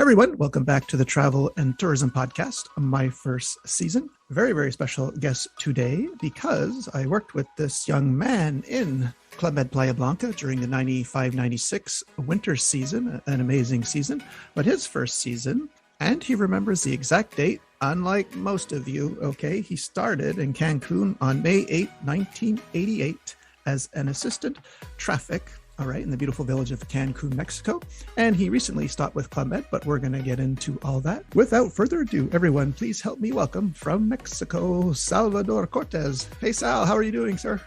Everyone, welcome back to the Travel and Tourism Podcast, my first season. Very, very special guest today because I worked with this young man in Club Med Playa Blanca during the 95-96 winter season, an amazing season, but his first season, and he remembers the exact date, unlike most of you, okay? He started in Cancun on May 8, 1988 as an assistant traffic, all right, in the beautiful village of Cancun, Mexico. And he recently stopped with Club Med, but we're going to get into all that. Without further ado, everyone, please help me welcome from Mexico, Salvador Cortés. Hey, Sal, how are you doing, sir?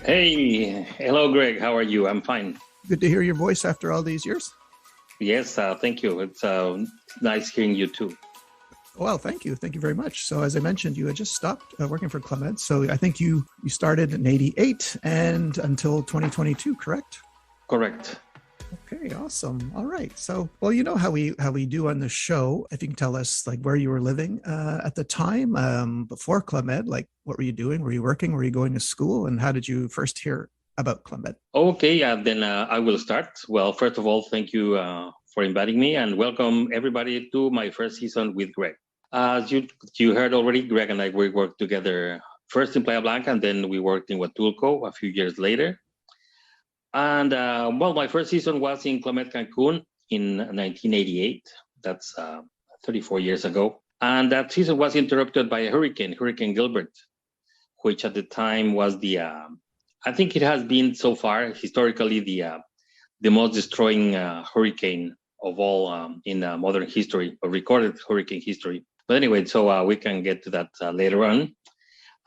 Hey, hello, Greg. How are you? I'm fine. Good to hear your voice after all these years. Yes, thank you. It's nice hearing you too. Well, thank you. Thank you very much. So as I mentioned, you had just stopped working for Club Med. So I think you started in 88 and until 2022, correct? Correct. Okay, awesome. All right. So, well, you know how we do on the show. If you can tell us like where you were living at the time before Club Med, like what were you doing? Were you working? Were you going to school? And how did you first hear about Club Med? Okay, then I will start. Well, first of all, thank you for inviting me and welcome everybody to my first season with Greg. As you heard already, Greg and I, we worked together first in Playa Blanca and then we worked in Huatulco a few years later. And well, my first season was in Club Med Cancun in 1988. That's 34 years ago. And that season was interrupted by a Hurricane Gilbert, which at the time was I think it has been so far historically the most destroying hurricane of all in modern history, or recorded hurricane history. But anyway, so we can get to that later on.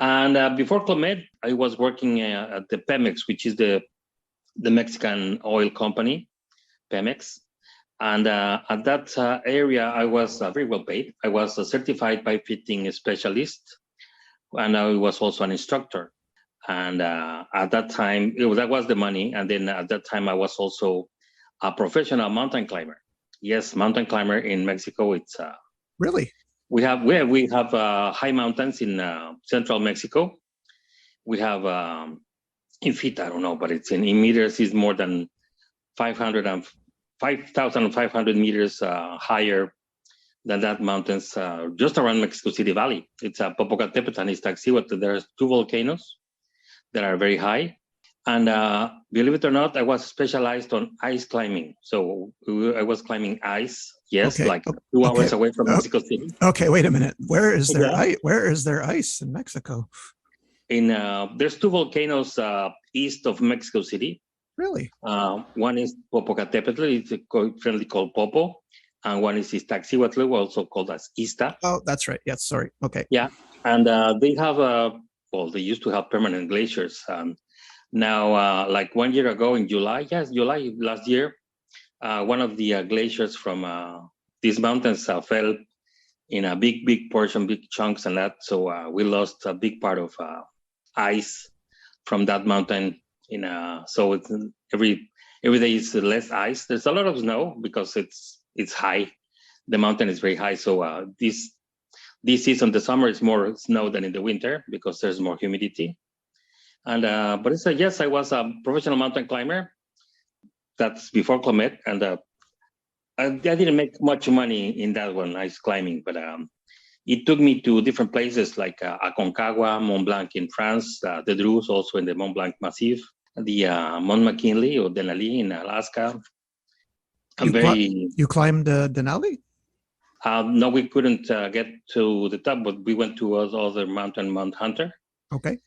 And before Club Med, I was working at the Pemex, which is the Mexican oil company, Pemex. And at that area, I was very well paid. I was a certified pipe fitting specialist, and I was also an instructor. And at that time, that was the money. And then at that time, I was also a professional mountain climber. Yes, mountain climber in Mexico. It's really we have high mountains in central Mexico. We have in feet, I don't know, but it's in meters. Is more than 5,500 meters higher than that mountains just around Mexico City Valley. It's Popocatépetl and Iztaccíhuatl. There's two volcanoes that are very high. And believe it or not, I was specialized on ice climbing. So I was climbing ice, yes, okay. like 2 hours away from Mexico City. Okay, wait a minute. Where is there ice? Where is there ice in Mexico? There's two volcanoes east of Mexico City. Really? One is Popocatépetl, it's friendly called Popo, and one is Iztaccíhuatl, also called as Ista. Oh, that's right. Yes, sorry. Okay. Yeah, and they have they used to have permanent glaciers. Now, like 1 year ago in July last year, one of the glaciers from these mountains fell in a big portion, big chunks, and that. So we lost a big part of ice from that mountain. So it's every day is less ice. There's a lot of snow because it's high. The mountain is very high. So this season, the summer is more snow than in the winter because there's more humidity. And but it's yes, I was a professional mountain climber. That's before Club Med, and I didn't make much money in that one, ice climbing, but it took me to different places like Aconcagua, Mont Blanc in France, the Drus also in the Mont Blanc Massif, the Mont McKinley or Denali in Alaska. You climbed Denali? No, we couldn't get to the top, but we went to other mountain, Mount Hunter. Okay.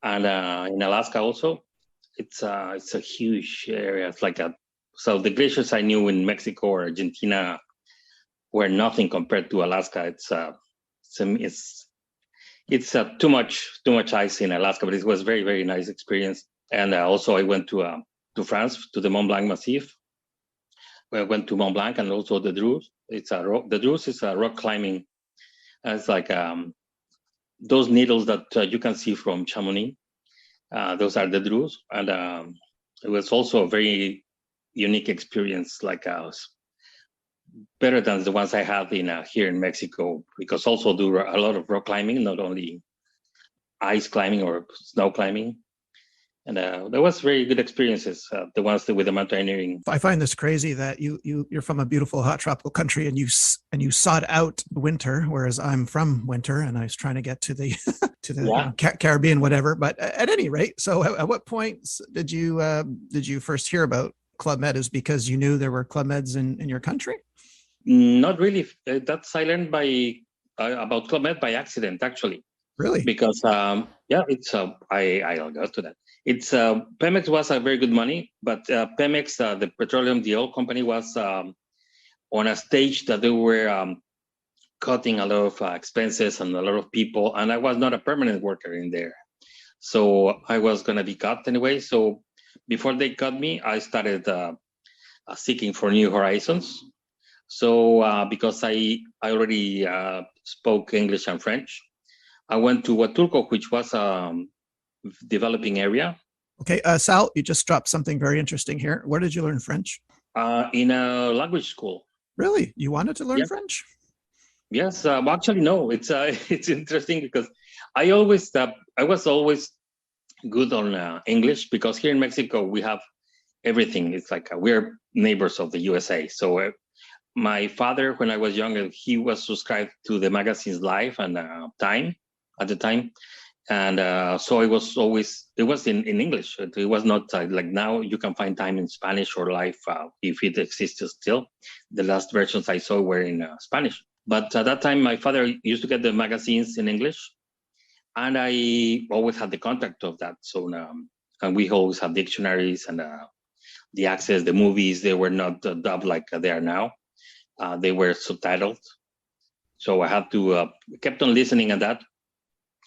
And in Alaska also, it's a huge area. It's like so the glaciers I knew in Mexico or Argentina were nothing compared to Alaska. It's too much ice in Alaska, but it was very, very nice experience. And also I went to France, to the Mont Blanc Massif. I went to Mont Blanc and also the Drus. The Drus is a rock climbing. It's like those needles that you can see from Chamonix. Those are the Drus, and it was also a very unique experience, like better than the ones I had here in Mexico, because also do a lot of rock climbing, not only ice climbing or snow climbing. And that was very good experiences, the ones with the mountaineering. I find this crazy that you're from a beautiful hot tropical country and you sought out winter, whereas I'm from winter and I was trying to get to the to the Caribbean, whatever. But at any rate, so at what point did you first hear about Club Med? Is because you knew there were Club Meds in your country? Not really. That's I learned about Club Med by accident, actually. Really? Because it's I'll go to that. It's Pemex was a very good money, but Pemex, the petroleum, the oil company, was on a stage that they were cutting a lot of expenses and a lot of people, and I was not a permanent worker in there, so I was gonna be cut anyway. So before they cut me, I started seeking for new horizons. So because I already spoke English and French, I went to Huatulco, which was a developing area. Okay, Sal, you just dropped something very interesting here. Where did you learn French? In a language school. Really? You wanted to learn French? Yes, actually, no. It's it's interesting because I was always good on English, because here in Mexico we have everything. It's like we're neighbors of the USA. So my father, when I was younger, he was subscribed to the magazines Life and Time at the time, and so it was in English. It was not like now you can find Time in Spanish or Life if it exists still. The last versions I saw were in Spanish, but at that time my father used to get the magazines in English, and I always had the contact of that. So and we always had dictionaries and the access. The movies, they were not dubbed like they are now. They were subtitled, so I had to kept on listening at that.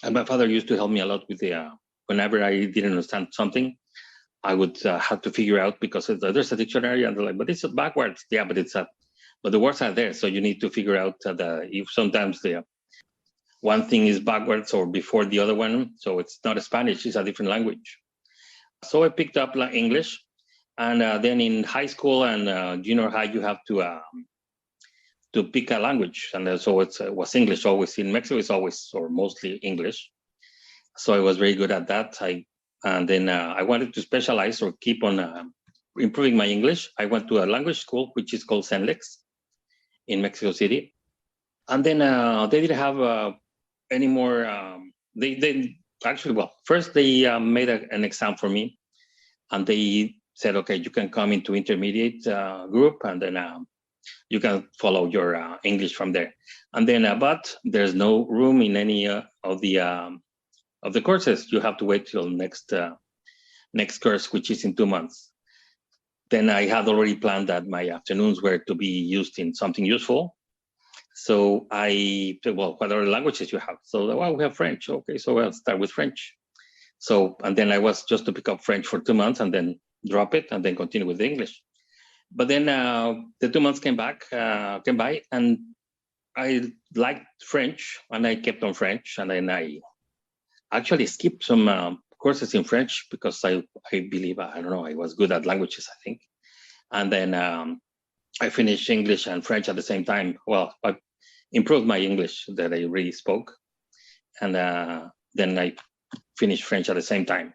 And my father used to help me a lot with the whenever I didn't understand something, I would have to figure out, because there's a dictionary and they're like, but it's backwards. Yeah, but but the words are there, so you need to figure out if sometimes the one thing is backwards or before the other one, so it's not Spanish, it's a different language. So I picked up English, and then in high school and junior high, you have to pick a language, and so it was English always. In Mexico, it's always or mostly English. So I was very good at that. And then I wanted to specialize or keep on improving my English. I went to a language school, which is called Senlex in Mexico City. And then they didn't have any more. They actually, well, first they made an exam for me, and they said, okay, you can come into intermediate group, and then you can follow your English from there. And then, but there's no room in any of the courses. You have to wait till next course, which is in 2 months. Then I had already planned that my afternoons were to be used in something useful. So I said, well, what other languages you have? So, well, we have French. Okay, so I'll start with French. So, and then I was just to pick up French for 2 months and then drop it and then continue with English. But then the 2 months came by, and I liked French, and I kept on French, and then I actually skipped some courses in French because I believe, I don't know, I was good at languages, I think. And then I finished English and French at the same time. Well, I improved my English that I really spoke, and then I finished French at the same time.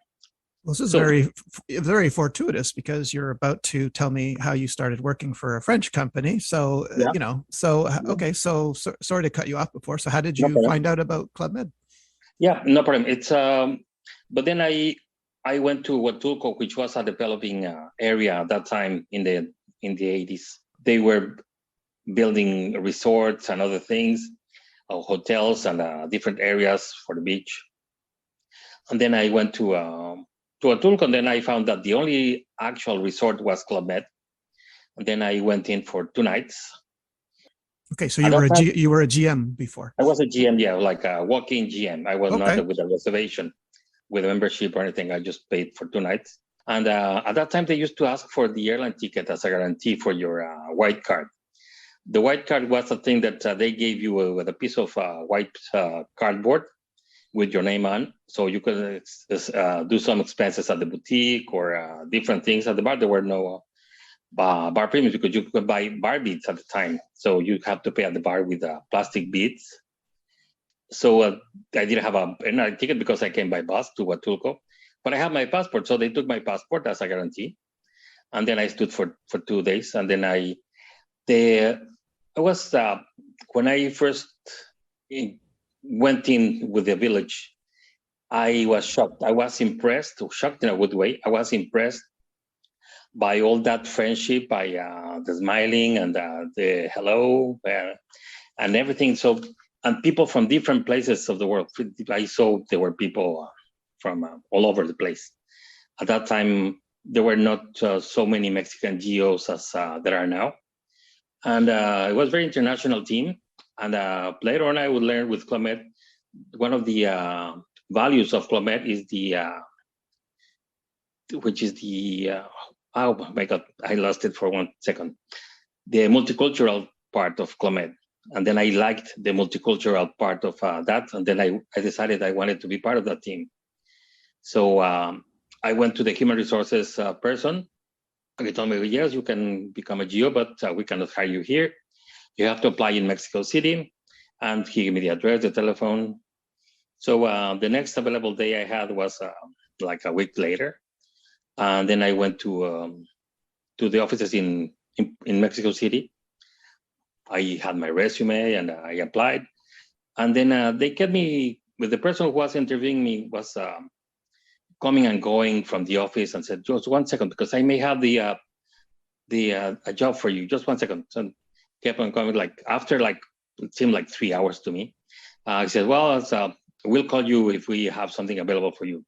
Well, this is very, very fortuitous, because you're about to tell me how you started working for a French company. So, okay. So sorry to cut you off before. So how did you find out about Club Med? Yeah, no problem. It's, but then I went to Huatulco, which was a developing area at that time in the 80s. They were building resorts and other things, hotels and different areas for the beach. And then I went to Huatulco, and then I found that the only actual resort was Club Med. And then I went in for 2 nights. Okay, so you were a GM before. I was a GM, yeah, like a walk-in GM. I was not with a reservation, with a membership or anything. I just paid for 2 nights. And at that time, they used to ask for the airline ticket as a guarantee for your white card. The white card was a thing that they gave you with a piece of white cardboard with your name on, so you could do some expenses at the boutique or different things at the bar. There were no bar premiums because you could buy bar beads at the time, so you have to pay at the bar with plastic beads. So I didn't have a ticket because I came by bus to Huatulco, but I have my passport. So they took my passport as a guarantee. And then I stood for 2 days. And then I was, when I first went in with the village, I was shocked. I was impressed, shocked in a good way. I was impressed by all that friendship, by the smiling and the hello and everything. So, and people from different places of the world. I saw there were people from all over the place. At that time, there were not so many Mexican geos as there are now. And it was a very international team. And later on, I would learn with Club Med, one of the values of Club Med is oh my God, I lost it for 1 second. The multicultural part of Club Med. And then I liked the multicultural part of that. And then I decided I wanted to be part of that team. So I went to the human resources person. He told me, yes, you can become a geo, but we cannot hire you here. You have to apply in Mexico City. And he gave me the address, the telephone. So the next available day I had was like a week later. And then I went to the offices in Mexico City. I had my resume and I applied. And then they kept me with the person who was interviewing me was coming and going from the office and said, just 1 second, because I may have a job for you. Just 1 second. So kept on coming, like after it seemed like 3 hours to me. He said, well, we'll call you if we have something available for you.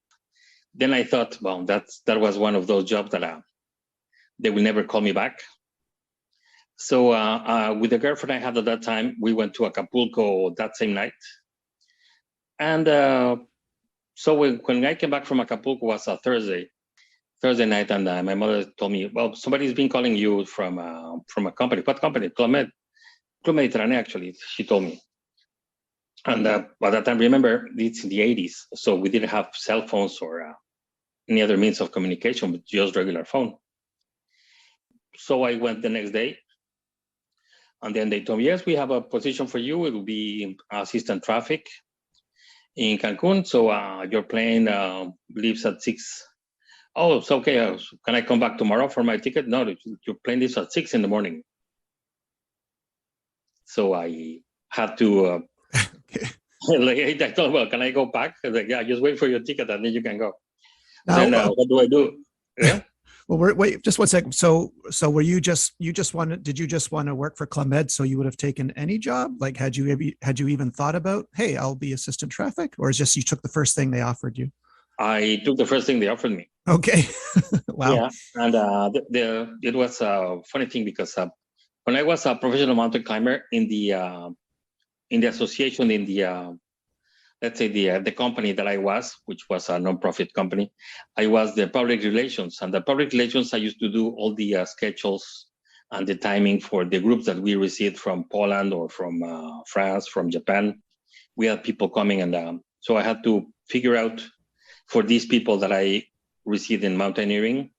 Then I thought, well, that was one of those jobs that they will never call me back. So with the girlfriend I had at that time, we went to Acapulco that same night. And so when I came back from Acapulco, it was a Thursday night, and my mother told me, well, somebody's been calling you from a company. What company? Club Mediterráneo, actually, she told me. And by that time, remember, it's in the 80s, so we didn't have cell phones or any other means of communication, but just regular phone. So I went the next day, and then they told me, yes, we have a position for you. It will be assistant traffic in Cancun. So your plane leaves at 6. Oh, it's okay. Can I come back tomorrow for my ticket? No, your plane leaves at 6 in the morning. So I had to, I told, well, can I go back? I was like, yeah, just wait for your ticket and then you can go. Now, then what do I do? Yeah. Well, wait, just 1 second. So were did you just want to work for Club Med? So you would have taken any job? Like, had you even thought about, hey, I'll be assistant traffic, or is just you took the first thing they offered you? I took the first thing they offered me. Okay. Wow. Yeah. And it was a funny thing because when I was a professional mountain climber in the association, in the let's say the company that I was, which was a non-profit company, I was the public relations. And the public relations, I used to do all the schedules and the timing for the groups that we received from Poland or from France, from Japan. We had people coming, and so I had to figure out for these people that I received in mountaineering,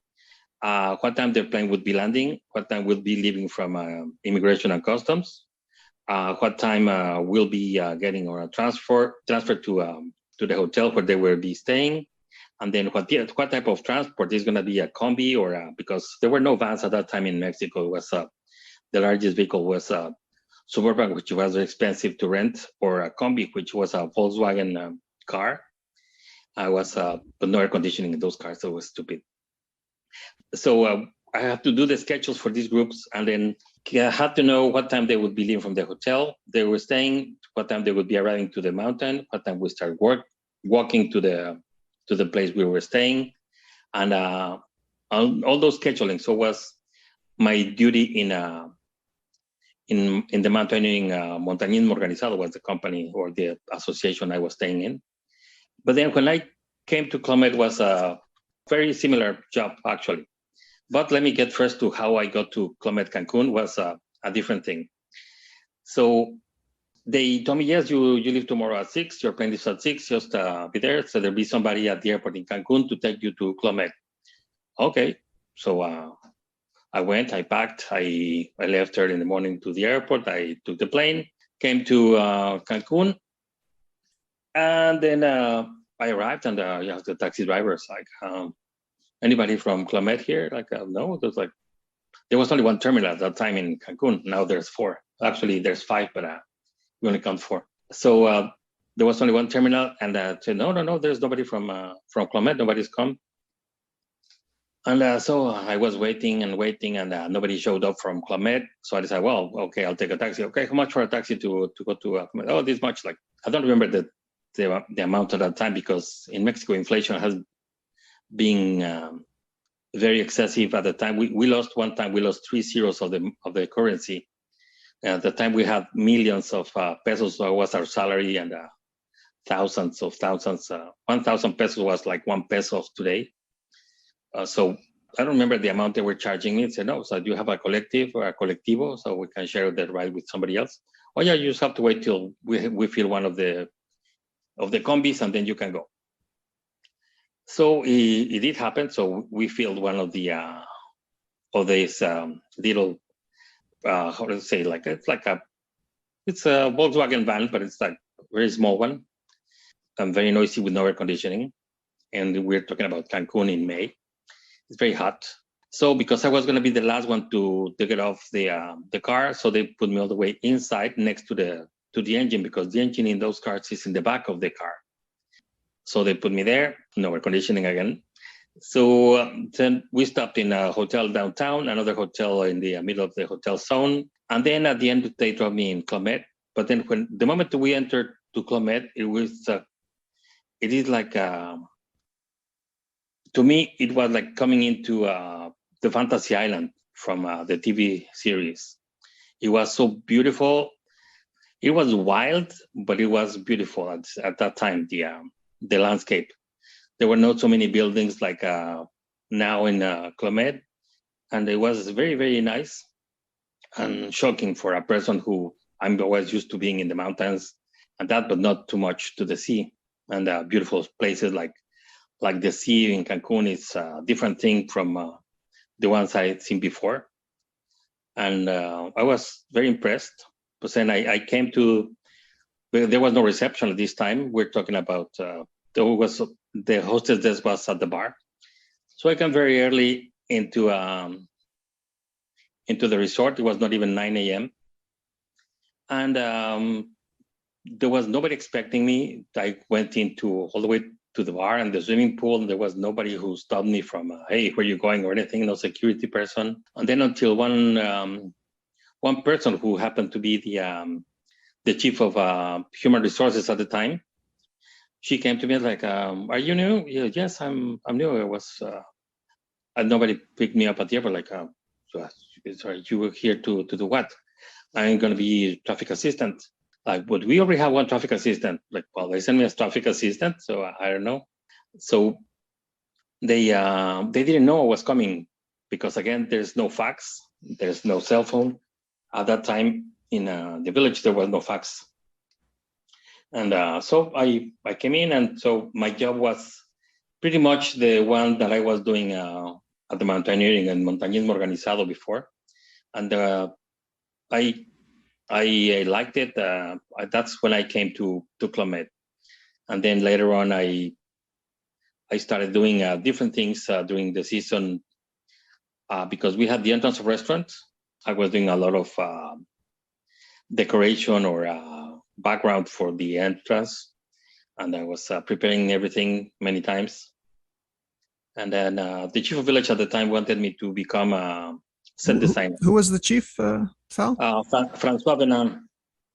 what time their plane would be landing, what time would be leaving from immigration and customs, what time we'll be getting on a transfer to the hotel where they will be staying, and then what type of transport is going to be, a combi or because there were no vans at that time in Mexico. It was the largest vehicle was a Suburban, which was expensive to rent, or a combi, which was a Volkswagen car. But no air conditioning in those cars, so it was stupid. So I had to do the schedules for these groups, and then I had to know what time they would be leaving from the hotel they were staying, what time they would be arriving to the mountain, what time we start walking to the place we were staying, and all those scheduling. So was my duty in the mountaineering. Montañismo Organizado was the company or the association I was staying in. But then when I came to Club Med, was a very similar job, actually. But let me get first to how I got to Club Med Cancun. Was a different thing. So they told me, yes, you leave tomorrow at 6, your plane leaves at 6, just be there. So there'll be somebody at the airport in Cancun to take you to Club Med. Okay. So I went, I packed, I left early in the morning to the airport. I took the plane, came to Cancun. And then I arrived and the taxi driver's like, anybody from Clomet here? Like, no, there was only one terminal at that time in Cancun. Now there's four. Actually, there's five, but we only count four. So there was only one terminal, and said, no, there's nobody from Clomet. Nobody's come. And so I was waiting, and nobody showed up from Clomet. So I decided, well, okay, I'll take a taxi. Okay, how much for a taxi to go to Clomet? Oh, this much. Like, I don't remember the amount at that time, because in Mexico, inflation has been very excessive at the time. We lost 3 zeros of the currency. At the time we had millions of pesos, so it was our salary, and thousands. 1,000 pesos was like 1 peso of today. So I don't remember the amount they were charging me. They said, no, so do you have a collective or a colectivo, so we can share that ride with somebody else? Oh yeah, you just have to wait till we fill one of the combis, and then you can go. So it did happen. So we filled one of these little, how to say, it's a Volkswagen van, but it's like a very small one, and very noisy with no air conditioning. And we're talking about Cancun in May. It's very hot. So because I was going to be the last one to get off the car, so they put me all the way inside next to the engine, because the engine in those cars is in the back of the car. So they put me there, no air conditioning again. So then we stopped in a hotel downtown, another hotel in the middle of the hotel zone. And then at the end, they dropped me in Clomet. But then the moment we entered to Clomet, it is like, to me, it was like coming into the Fantasy Island from the TV series. It was so beautiful. It was wild, but it was beautiful at that time, the landscape. There were not so many buildings like now in Clomet, and it was very, very nice and shocking for a person who I'm always used to being in the mountains and that, but not too much to the sea. And beautiful places like the sea in Cancun is a different thing from the ones I had seen before. And I was very impressed. But then I came to, there was no reception at this time. We're talking about, the hostess desk was at the bar. So I came very early into the resort. It was not even 9 a.m. And there was nobody expecting me. I went all the way to the bar and the swimming pool, and there was nobody who stopped me from, hey, where are you going, or anything, no security person. And then until one person who happened to be the chief of human resources at the time, she came to me like, are you new? Yeah, yes, I'm new. I was, and nobody picked me up at the airport, like, sorry, you were here to do what? I'm going to be traffic assistant. Like, but we already have one traffic assistant. Like, well, they sent me as traffic assistant, so I don't know. So they didn't know I was coming, because again, there's no fax, there's no cell phone. At that time in the village, there was no fax. And so I came in, and so my job was pretty much the one that I was doing at the mountaineering and montañismo organizado before. And I liked it. That's when I came to Clomet. And then later on, I started doing different things during the season, because we had the entrance of restaurants. I was doing a lot of decoration or background for the entrance, and I was preparing everything many times. And then the chief of village at the time wanted me to become a set designer. Who was the chief, Sal? Francois Venin.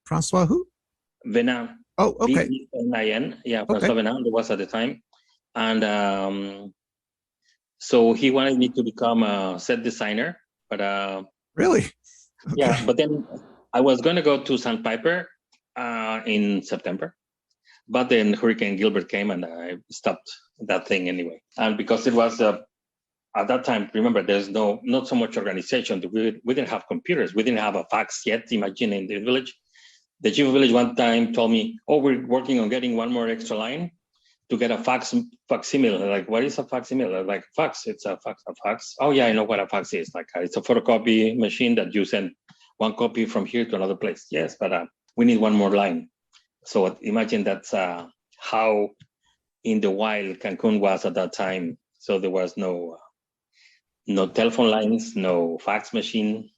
Francois who? Venin. Oh, okay. V-E-N-I-N. Yeah, Francois Venin, there was at the time. And so he wanted me to become a set designer. But really? Okay. Yeah, but then I was going to go to Sandpiper in September. But then Hurricane Gilbert came, and I stopped that thing anyway. And because it was at that time, remember, there's not so much organization. We didn't have computers. We didn't have a fax yet. Imagine in the village. The chief of village one time told me, oh, we're working on getting one more extra line to get a facsimile. Like, what is a facsimile? Like, fax, it's a fax. Oh yeah, I know what a fax is. Like, it's a photocopy machine that you send one copy from here to another place. Yes, but we need one more line. So imagine that's how in the wild Cancun was at that time. So there was no telephone lines, no fax machine,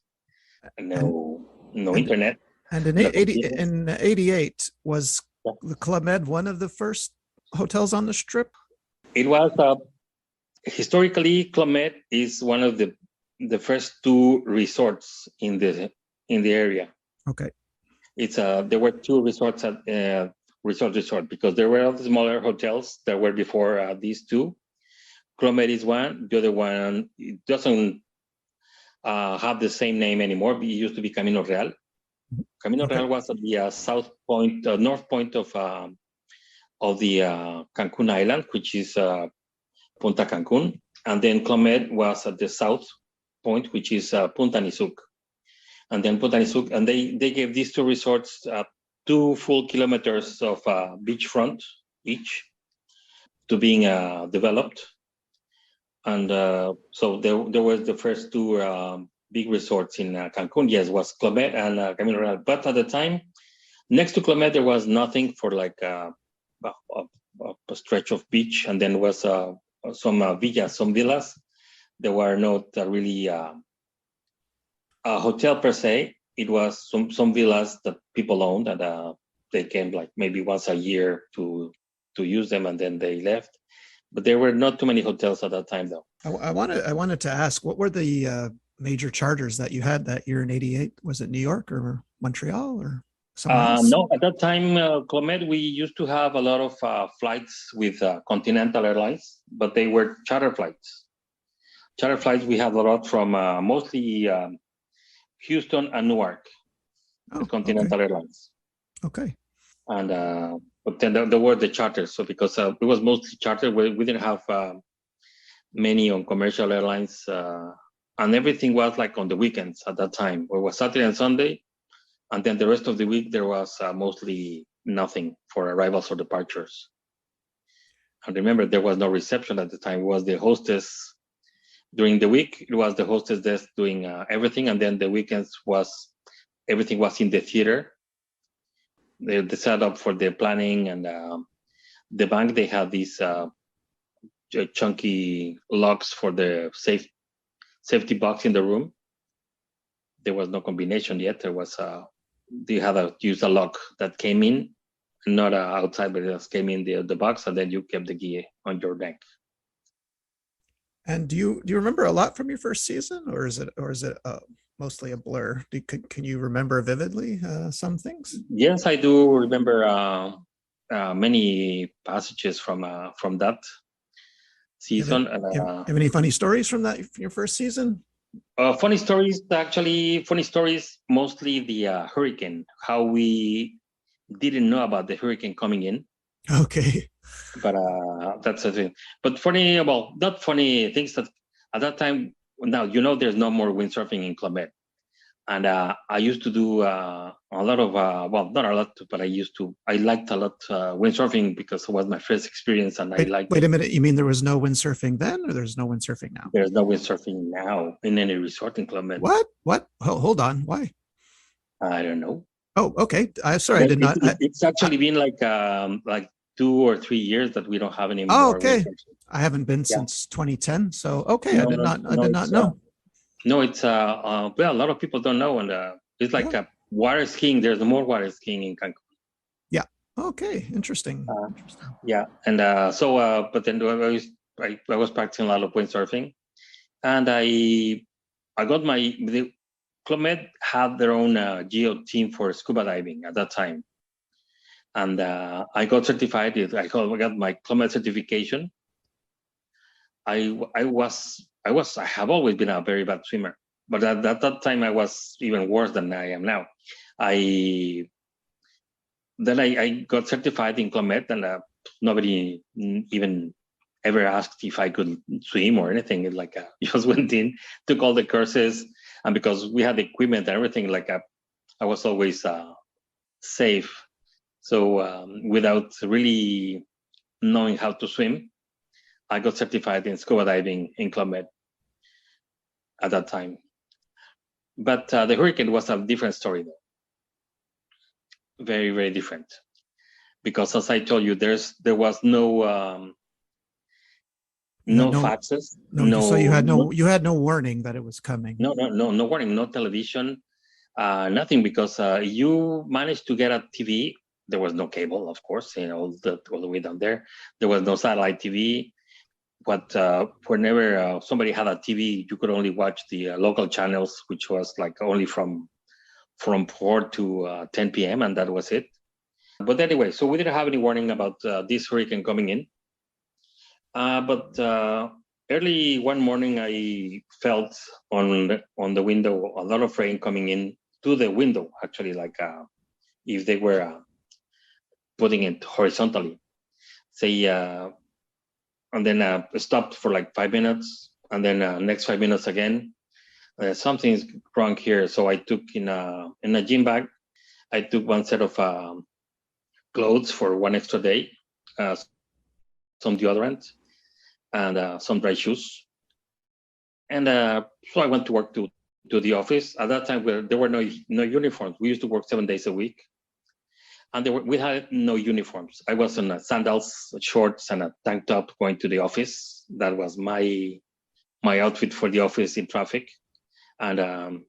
no and internet, and in no 80 computers. in 88 was Yeah. the Club Med one of the first hotels on the strip? It was historically Club Med is one of the first two resorts in the area. Okay. It's there were two resorts at resort because there were other smaller hotels that were before these two. Club Med is one. The other one it doesn't have the same name anymore. It used to be Camino Real. Camino Okay. Real was at the south point, north point of the Cancun Island, which is Punta Cancun, and then Club Med was at the south point, which is Punta Nizuc. And then Punta Nizuc, and they gave these two resorts 2 full kilometers of beachfront each to being developed. And so there was the first two big resorts in Cancun. Yes, was Club Med and Camino Real. But at the time, next to Club Med, there was nothing for like a stretch of beach, and then was some villas, some villas. There were not really a hotel per se. It was some villas that people owned, and they came like maybe once a year to use them, and then they left. But there were not too many hotels at that time, though. I wanted to ask, what were the major charters that you had that year in 88? Was it New York or Montreal or somewhere else? No, at that time, Club Med, we used to have a lot of flights with Continental Airlines, but they were charter flights. Charter flights, we had a lot from mostly Houston and Newark, with Continental Airlines. Okay. And but then there were the charters. So because it was mostly charter, we didn't have many on commercial airlines, and everything was like on the weekends at that time. It was Saturday and Sunday, and then the rest of the week there was mostly nothing for arrivals or departures. And remember, there was no reception at the time. It was the hostess during the week. It was the hostess desk doing everything, and then the weekends was everything was in the theater. The setup for the planning and the bank. They had these chunky locks for the safety box in the room. There was no combination yet. There was you had to use a lock that came in, not outside, but it just came in the box, and then you kept the key on your bank. And do you remember a lot from your first season, or is it mostly a blur? Can you remember vividly some things? Yes, I do remember many passages from that season. You have any funny stories from your first season? Funny stories, mostly the hurricane, how we didn't know about the hurricane coming in. Okay. But that's the thing. But funny, well, not funny things that at that time, now, there's no more windsurfing in Club Med. And I used to do a lot of, well, not a lot, but I liked a lot windsurfing because it was my first experience, and Wait a minute, you mean there was no windsurfing then, or there's no windsurfing now? There's no windsurfing now in any resort in Club Med. What? Hold on. Why? I don't know. Oh, okay. Sorry, I did not. It's actually been like 2 or 3 years that we don't have any more. Oh, okay. I haven't been since 2010. So, okay. I did not know. No, it's well, a lot of people don't know, and it's like water skiing. There's more water skiing in Cancun. Yeah. Okay. Interesting. Yeah, and but then I was practicing a lot of windsurfing, and I got the Club Med had their own geo team for scuba diving at that time, and I got certified. I got my Club Med certification. I have always been a very bad swimmer, but at that time I was even worse than I am now. I got certified in Club Med, and nobody even ever asked if I could swim or anything. Like just went in, took all the courses, and because we had the equipment and everything, like I was always safe. So without really knowing how to swim, I got certified in scuba diving in Club Med at that time. But the hurricane was a different story, though. Very, very different. because as I told you, there was no faxes, So you had no warning that it was coming. no warning, no television, nothing, because you managed to get a TV. There was no cable, of course, all the way down there. There was no satellite TV. But whenever somebody had a TV, you could only watch the local channels, which was like only from 4 to 10 p.m. and that was it. But anyway, so we didn't have any warning about this hurricane coming in. But early one morning, I felt on the window a lot of rain coming in to the window, actually, like if they were putting it horizontally. Say, and then stopped for like 5 minutes, and then next 5 minutes again. Something's wrong here. So I took in a gym bag, I took one set of clothes for one extra day, some deodorant, and some dry shoes. And so I went to work to the office. At that time, there were no uniforms. We used to work 7 days a week. And we had no uniforms. I was in sandals, shorts, and a tank top going to the office. That was my outfit for the office in traffic. And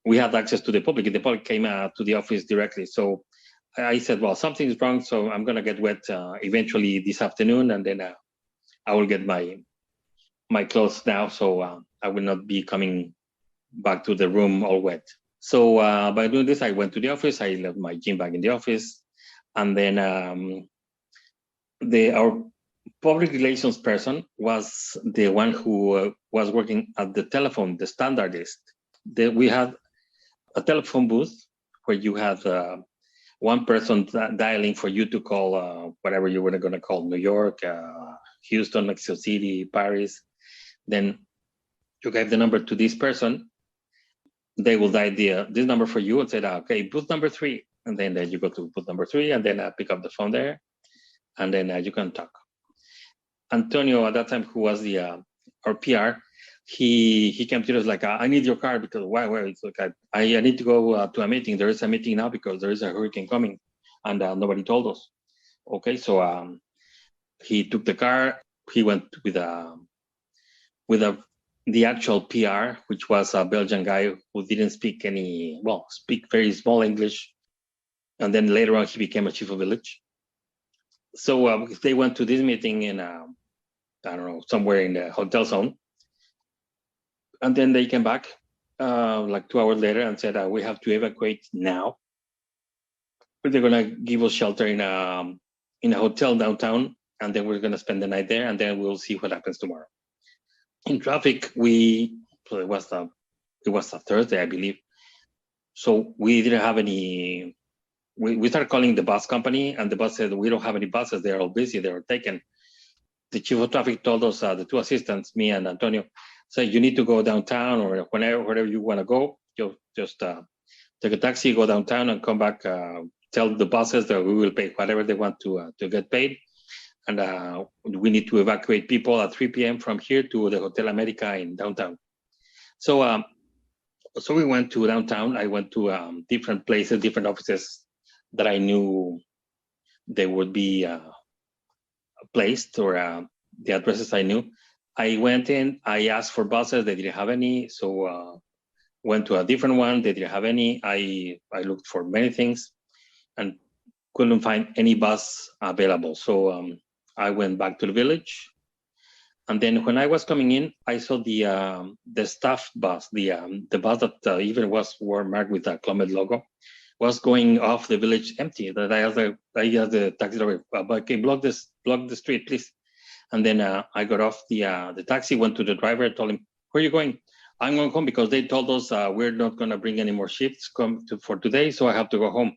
we had access to the public. The public came to the office directly. So I said, well, something's wrong, so I'm going to get wet eventually this afternoon, and then I will get my clothes now, so I will not be coming back to the room all wet. So by doing this, I went to the office. I left my gym bag in the office, and then our public relations person was the one who was working at the telephone, the standardist. We had a telephone booth where you had one person dialing for you to call whatever you were going to call, New York, Houston, Mexico City, Paris. Then you gave the number to this person. They will dial this number for you and say, okay, booth number 3. And then you go to booth number 3 and then pick up the phone there. And then you can talk. Antonio, at that time, who was our PR, he came to us like, I need your car because why? It's like, I need to go to a meeting. There is a meeting now because there is a hurricane coming, and nobody told us. Okay, so he took the car. He went with the actual PR, which was a Belgian guy who didn't speak speak very small English, and then later on he became a chief of village. So they went to this meeting in I don't know, somewhere in the hotel zone. And then they came back like 2 hours later and said, we have to evacuate now. But they're going to give us shelter in a hotel downtown, and then we're going to spend the night there, and then we'll see what happens tomorrow. In traffic, it was a Thursday, I believe. So we didn't have any. We started calling the bus company, and the bus said, we don't have any buses. They're all busy. They were taken. The chief of traffic told us, the 2 assistants, me and Antonio, say, you need to go downtown or wherever you want to go. You just take a taxi, go downtown, and come back. Tell the buses that we will pay whatever they want to get paid. And we need to evacuate people at 3 p.m. from here to the Hotel America in downtown. So we went to downtown. I went to different places, different offices that I knew they would be placed, or the addresses I knew. I went in, I asked for buses, they didn't have any. So went to a different one, they didn't have any. I looked for many things and couldn't find any bus available. So I went back to the village. And then when I was coming in, I saw the staff bus, the bus that even was marked with a Club Med logo, was going off the village empty. That I asked the taxi driver, okay, block the street, please. And then I got off the taxi, went to the driver, told him, where are you going? I'm going home because they told us we're not going to bring any more shifts for today, so I have to go home.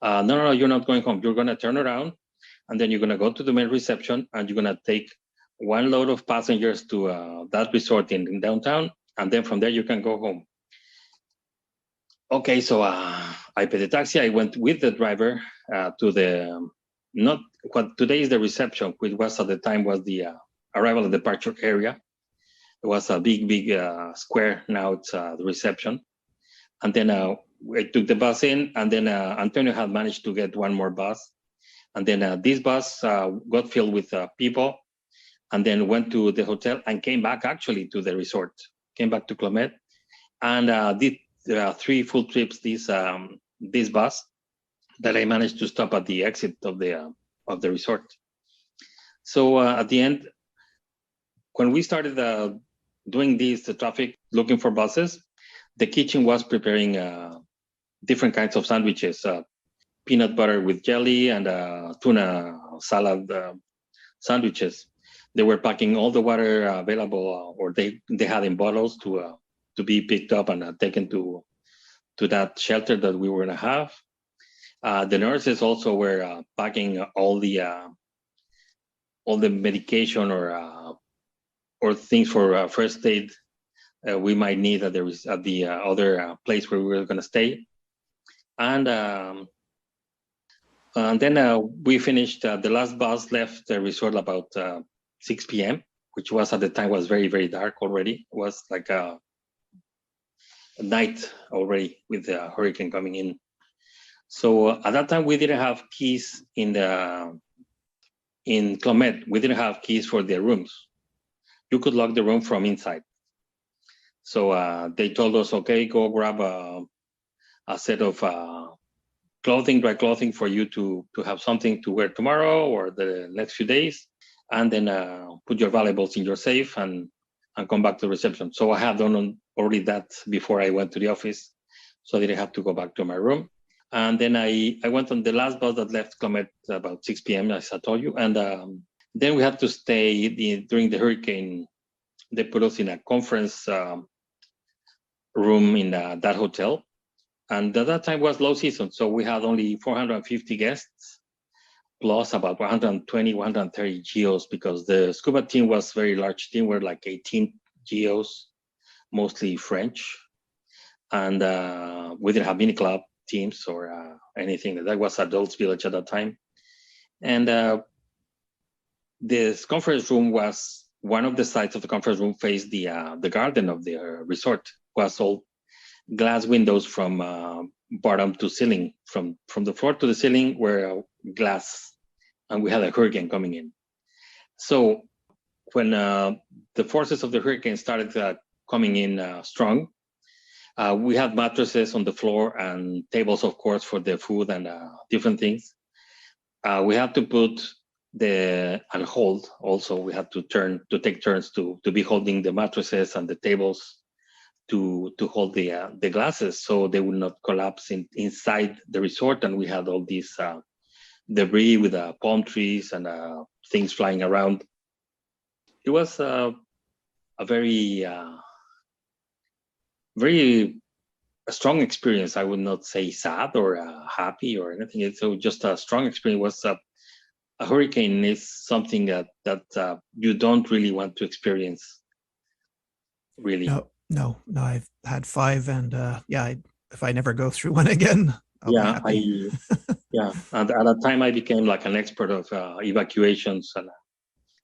No, you're not going home. You're going to turn around, and then you're going to go to the main reception, and you're going to take one load of passengers to that resort in downtown, and then from there you can go home. Okay, so I paid the taxi. I went with the driver to the not what today is the reception, which was at the time was the arrival and departure area. It was a big square. Now it's the reception. And then I took the bus in, and then Antonio had managed to get one more bus. And then this bus got filled with people, and then went to the hotel and came back actually to the resort, came back to Club Med, and did 3 full trips this bus that I managed to stop at the exit of the resort. So at the end, when we started doing the traffic, looking for buses, the kitchen was preparing different kinds of sandwiches, peanut butter with jelly and tuna salad sandwiches. They were packing all the water available, or they had in bottles to be picked up and taken to that shelter that we were going to have. The nurses also were packing all the medication or things for first aid we might need at the other place where we were going to stay. And then we finished. The last bus left the resort about 6 p.m., which was at the time was very, very dark already. It was like a night already with the hurricane coming in. So at that time, we didn't have keys in Club Med. We didn't have keys for the rooms. You could lock the room from inside. So they told us, okay, go grab a set of dry clothing for you to have something to wear tomorrow or the next few days, and then put your valuables in your safe and come back to reception. So I had done already that before I went to the office, so I didn't have to go back to my room. And then I went on the last bus that left Club Med about 6 p.m., as I told you. And then we had to stay during the hurricane. They put us in a conference room in that hotel. And at that time was low season, so we had only 450 guests, plus about 120, 130 geos, because the scuba team was a very large team. We're like 18 geos, mostly French. And we didn't have mini club teams or anything. That was adults village at that time. And this conference room was, one of the sides of the conference room faced the garden of the resort. Was all glass windows from bottom to ceiling. From the floor to the ceiling were glass, and we had a hurricane coming in. So when the forces of the hurricane started coming in strong, we had mattresses on the floor and tables, of course, for the food and different things. We had to put and hold also. We had to take turns to be holding the mattresses and the tables to hold the glasses so they would not collapse inside the resort. And we had all these debris with palm trees and things flying around. It was a very strong experience. I would not say sad or happy or anything. It's just a strong experience. It was a hurricane is something that you don't really want to experience. Really. No, I've had 5, and if I never go through one again, I'll be happy. And at that time I became like an expert of evacuations, and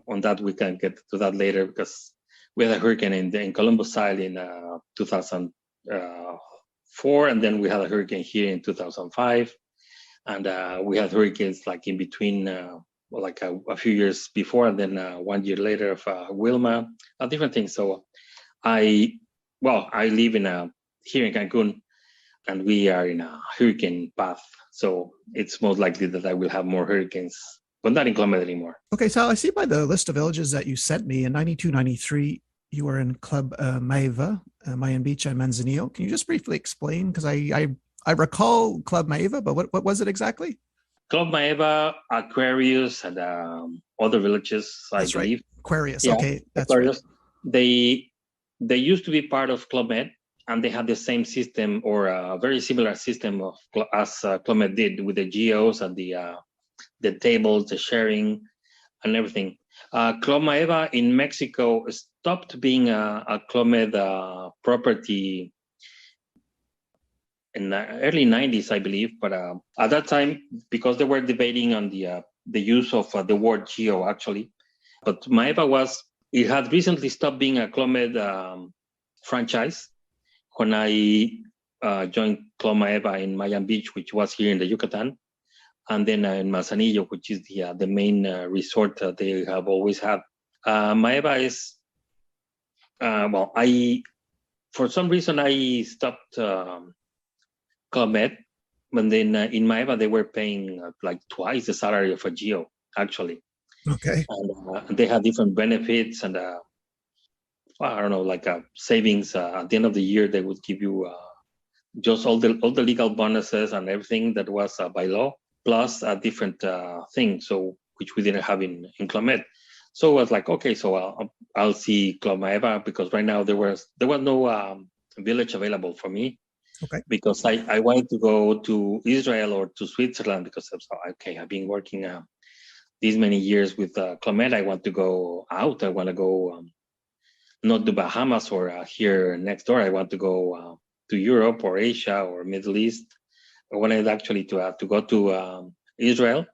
on that we can get to that later, because we had a hurricane in Columbus Isle in 2004, and then we had a hurricane here in 2005, and we had hurricanes like in between, like a few years before, and then 1 year later of Wilma, different things. So I live here in Cancun, and we are in a hurricane path. So it's most likely that I will have more hurricanes, but not in Club Med anymore. Okay, so I see by the list of villages that you sent me in 92, 93, you were in Club Maeva, Mayan Beach, and Manzanillo. Can you just briefly explain? Because I recall Club Maeva, but what was it exactly? Club Maeva, Aquarius, and other villages, I believe. Right. Aquarius, yeah, okay, that's Aquarius. Right. They used to be part of Club Med, and they had the same system or a very similar system as Club Med did, with the geos and the tables, the sharing, and everything. Club Maeva in Mexico stopped being a Club Med property in the early 90s, I believe. But at that time, because they were debating on the use of the word geo, actually. But Maeva it had recently stopped being a Club Med franchise when I joined Club Maeva in Mayan Beach, which was here in the Yucatan. and then in Manzanillo, which is the main resort that they have always had. Maeva is for some reason I stopped Club Med, but then in Maeva they were paying like twice the salary of a Geo actually. Okay. And they had different benefits and I don't know, like savings. At the end of the year, they would give you just all the legal bonuses and everything that was by law, plus a different thing. So which we didn't have in Club Med. So I was like, okay, so I'll see Club Maeva because right now there was no village available for me. Okay. Because I wanted to go to Israel or to Switzerland because I was okay. I've been working these many years with Club Med. I want to go out. I want to go not to Bahamas or here next door. I want to go to Europe or Asia or Middle East. I wanted actually to go to Israel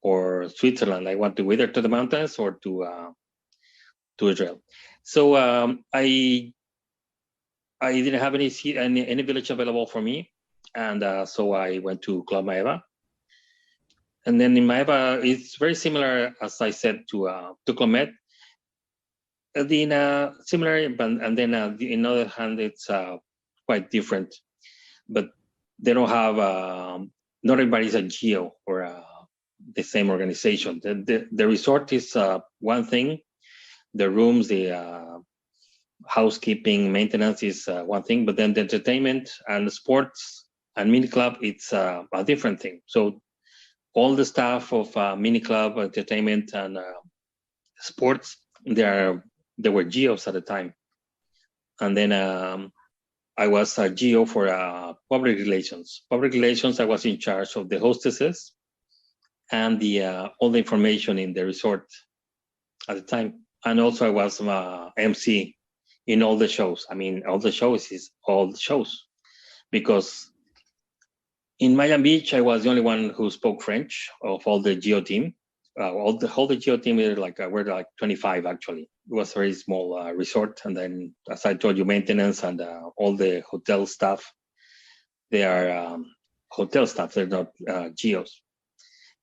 or Switzerland. I want to either to the mountains or to Israel. So I didn't have any village available for me, and so I went to Club Maeva. And then in Maeva, it's very similar, as I said, to Club Med. Similar, but and then in other hand, it's quite different. But they don't have not everybody's a Geo or the same organization. The resort is one thing. The rooms, the housekeeping, maintenance is one thing, but then the entertainment and sports and mini club, it's a different thing. So all the staff of mini club, entertainment, and sports, they were Geos at the time. And then I was a Geo for public relations. Public relations, I was in charge of the hostesses and all the information in the resort at the time. And also I was MC in all the shows. I mean, all the shows is all the shows. Because in Miami Beach, I was the only one who spoke French of all the Geo team. All the Geo team were like 25 actually. It was a very small resort, and then as I told you, maintenance and all the hotel staff, they are hotel staff. They're not Geos.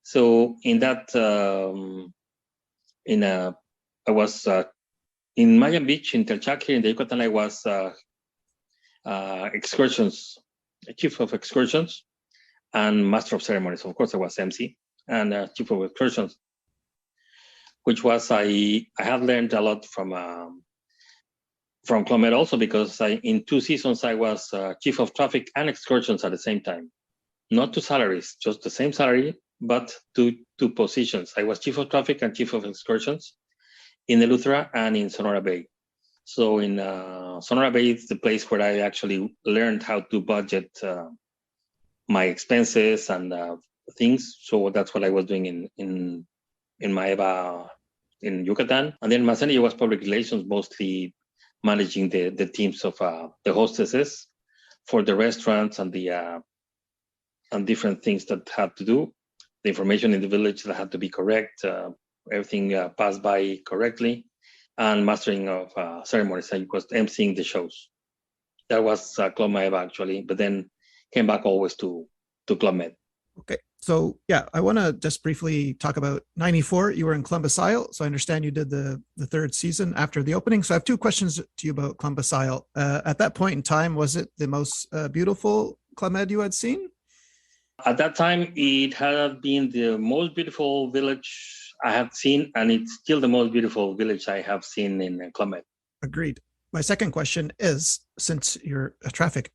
So in that, I was in Miami Beach in Telchac here in the Yucatan. I was excursions, chief of excursions, and master of ceremonies. Of course, I was MC and chief of excursions, which was I had learned a lot from Club Med also because in 2 seasons I was chief of traffic and excursions at the same time, not 2 salaries, just the same salary, but two positions. I was chief of traffic and chief of excursions in Eleuthera and in Sonora Bay. So in Sonora Bay, it's the place where I actually learned how to budget my expenses and things. So that's what I was doing in Maeva in Yucatan. And then Manzanillo was public relations, mostly managing the teams of the hostesses for the restaurants and the and different things that had to do. The information in the village that had to be correct, everything passed by correctly, and mastering of ceremonies. I was emceeing the shows. That was Club Maeva actually, but then came back always to Club Med. Okay. So yeah, I want to just briefly talk about 94. You were in Columbus Isle. So I understand you did the 3rd season after the opening. So I have 2 questions to you about Columbus Isle. At that point in time, was it the most beautiful Club Med you had seen? At that time, it had been the most beautiful village I have seen, and it's still the most beautiful village I have seen in Club Med. Agreed. My second question is, since you're a traffic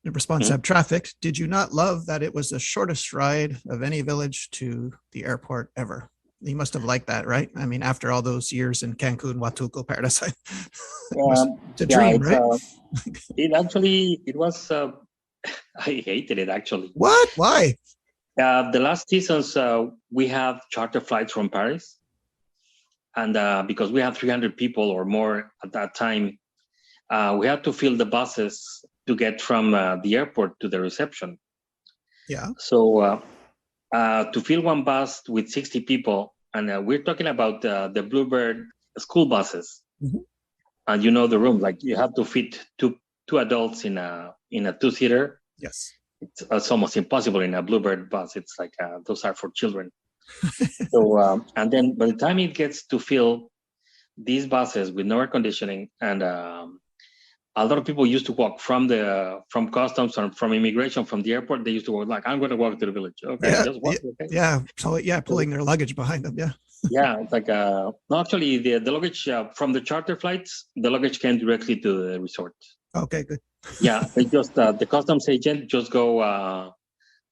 response have traffic, did you not love that it was the shortest ride of any village to the airport ever? You must have liked that, right? I mean, after all those years in Cancun, Huatulco, Paradise, it's a dream, right? It was. I hated it actually. What? Why? The last seasons we have charter flights from Paris, and because we had 300 people or more at that time, we had to fill the buses to get from the airport to the reception. Yeah. So to fill one bus with 60 people, and we're talking about the Bluebird school buses, and you know the room, like you have to fit two adults in a 2-seater. Yes. it's almost impossible in a Bluebird bus. It's like those are for children. So and then by the time it gets to fill these buses with no air conditioning, and a lot of people used to walk from customs and from immigration from the airport. They used to walk like, I'm going to walk to the village. Okay, Yeah, just walk. Okay. yeah. So pulling their luggage behind them. Yeah. Yeah, it's like no, actually the luggage from the charter flights, the luggage came directly to the resort. Okay, good. Yeah, they just the customs agent just go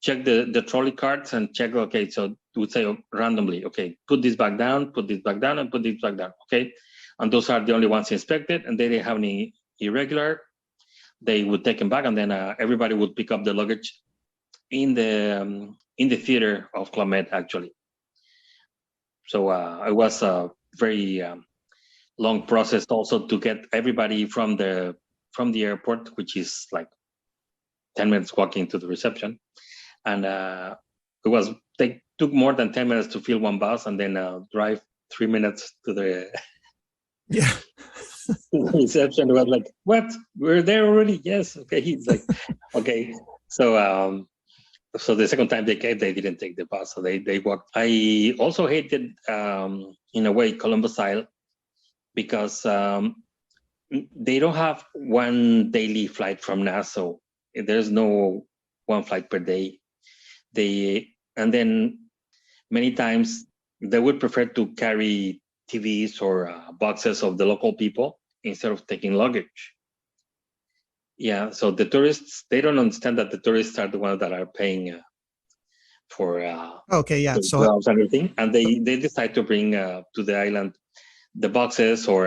check the trolley carts and check. Okay, so it would say randomly, okay, put this back down, and put this back down. Okay, and those are the only ones inspected, and they didn't have any irregular. They would take them back, and then everybody would pick up the luggage in the theater of Club Med, actually. So it was a very long process also to get everybody from the airport, which is like 10 minutes walking to the reception, and they took more than 10 minutes to fill one bus, and then drive 3 minutes to the yeah. reception. It was like, what? We're there already? Yes. Okay. He's like, okay. So so the second time they came, they didn't take the bus, so they walked. I also hated, in a way, Columbus Isle, because they don't have one daily flight from Nassau. There's no one flight per day. And then many times they would prefer to carry TVs or boxes of the local people instead of taking luggage. Yeah, so the tourists, they don't understand that the tourists are the ones that are paying for okay, yeah. the jobs and everything, and they decide to bring to the island the boxes or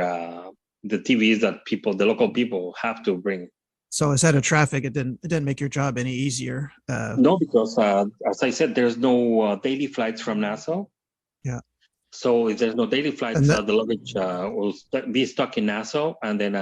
the TVs that the local people have to bring. So instead of traffic, it didn't make your job any easier. No, because as I said, there's no daily flights from Nassau. Yeah. So if there's no daily flights, the luggage will be stuck in Nassau, and then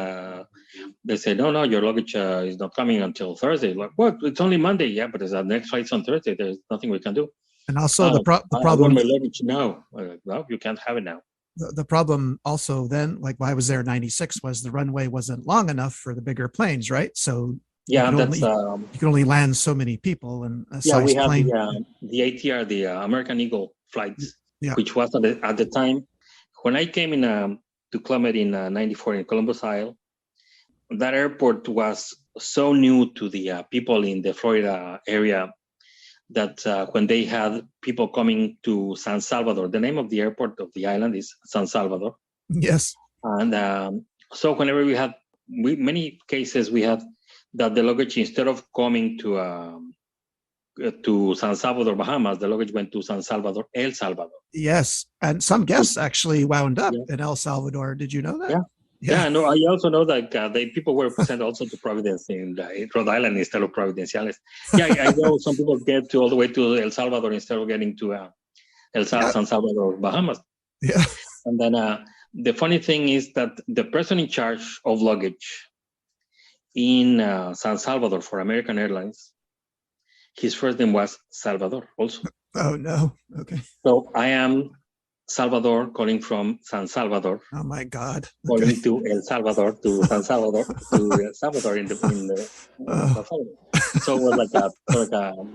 they say, no, your luggage is not coming until Thursday. Like, what? It's only Monday. Yeah, but the next flight's on Thursday. There's nothing we can do. And also the problem. I want my luggage now. Well, you can't have it now. The problem also then, like when I was there in '96, was the runway wasn't long enough for the bigger planes, right? So yeah, you can only land so many people in a size plane. We have the ATR, the American Eagle flights, yeah. which was at the time when I came in to Club Med in '94 in Columbus Isle. That airport was so new to the people in the Florida area that when they had people coming to San-Salvador, the name of the airport of the island is San-Salvador. Yes. And so whenever many cases we had that the luggage, instead of coming to San Salvador, Bahamas, the luggage went to San Salvador, El Salvador. Yes. And some guests actually wound up in El Salvador. Did you know that? Yeah, no, I also know that people were sent also to Providence in Rhode Island instead of Providenciales. Yeah, I know some people get all the way to El Salvador instead of getting to San Salvador, Bahamas. Yeah. And then the funny thing is that the person in charge of luggage in San Salvador for American Airlines, his first name was Salvador also. Oh, no. Okay. So I am Salvador calling from San Salvador. Oh my God! Calling to El Salvador, to San Salvador, to El Salvador in the San Salvador. So it was like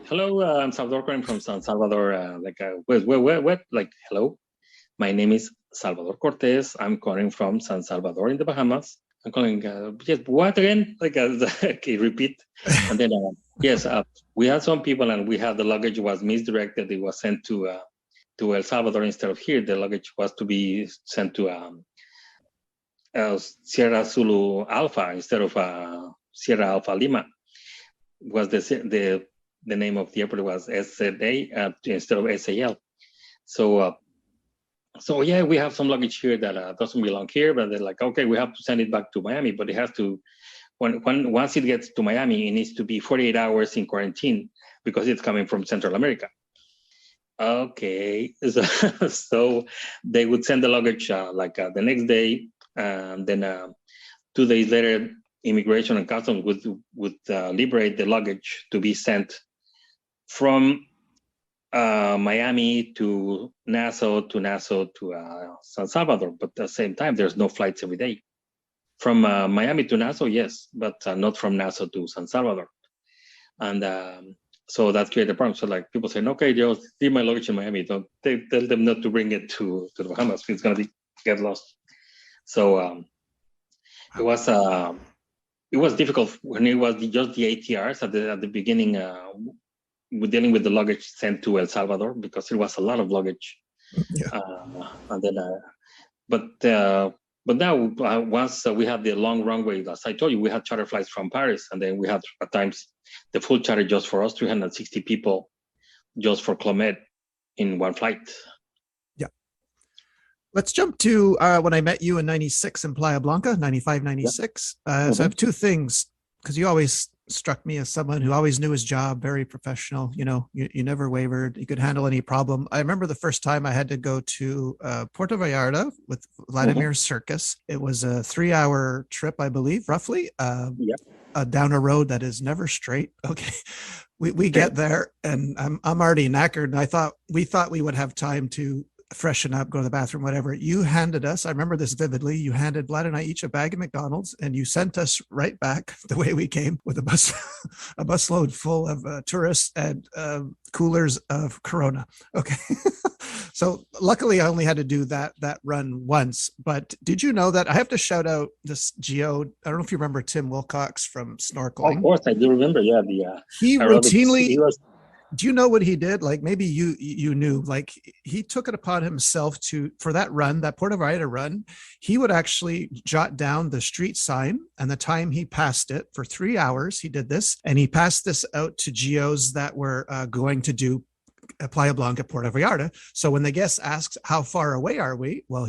hello, I'm Salvador calling from San Salvador. What? Like, hello, my name is Salvador Cortés. I'm calling from San Salvador in the Bahamas. I'm calling. Yes, what again? Okay, repeat. And then yes, we had some people, and we had the luggage was misdirected. It was sent to El Salvador instead of here. The luggage was to be sent to Sierra Zulu Alpha instead of Sierra Alpha Lima. Was the name of the airport was SZA instead of SAL. So yeah, we have some luggage here that doesn't belong here, but they're like, okay, we have to send it back to Miami, but it has to. Once it gets to Miami, it needs to be 48 hours in quarantine because it's coming from Central America. Okay, so they would send the luggage the next day, and then 2 days later, Immigration and Customs would liberate the luggage to be sent from Miami to Nassau to San Salvador. But at the same time, there's no flights every day. From Miami to Nassau, yes, but not from Nassau to San Salvador. And so that created a problem. So like people saying, okay, just leave my luggage in Miami. Don't tell them not to bring it to the Bahamas. It's gonna get lost. So it was difficult when it was just the ATRs at the beginning. We're dealing with the luggage sent to El Salvador because it was a lot of luggage. Yeah. And then, but now once we had the long runway, as I told you, we had charter flights from Paris, and then we had at times the full charter just for us, 360 people, just for Club Med in one flight. Yeah. Let's jump to when I met you in 96 in Playa Blanca, 95, 96. So I have two things, because you always struck me as someone who always knew his job, very professional. You never wavered. You could handle any problem. I remember the first time I had to go to Puerto Vallarta with Vladimir's circus. It was a 3-hour trip, I believe, roughly, down a road that is never straight. Okay. We get there and I'm already knackered. And we thought we would have time to freshen up, go to the bathroom, whatever. You handed us, I remember this vividly, you handed Vlad and I each a bag of McDonald's, and you sent us right back the way we came with a busload full of tourists and coolers of Corona. Okay. So luckily I only had to do that run once. But did you know that I have to shout out this Geo? I don't know if you remember Tim Wilcox from Snorkeling. Of course I do remember. Yeah, he routinely do you know what he did? Like maybe you knew, like he took it upon himself for that run, that Puerto Vallarta run, he would actually jot down the street sign and the time he passed it. For 3 hours he did this, and he passed this out to geos that were going to do Playa Blanca, Puerto Vallarta. So when the guest asks, how far away are we? Well,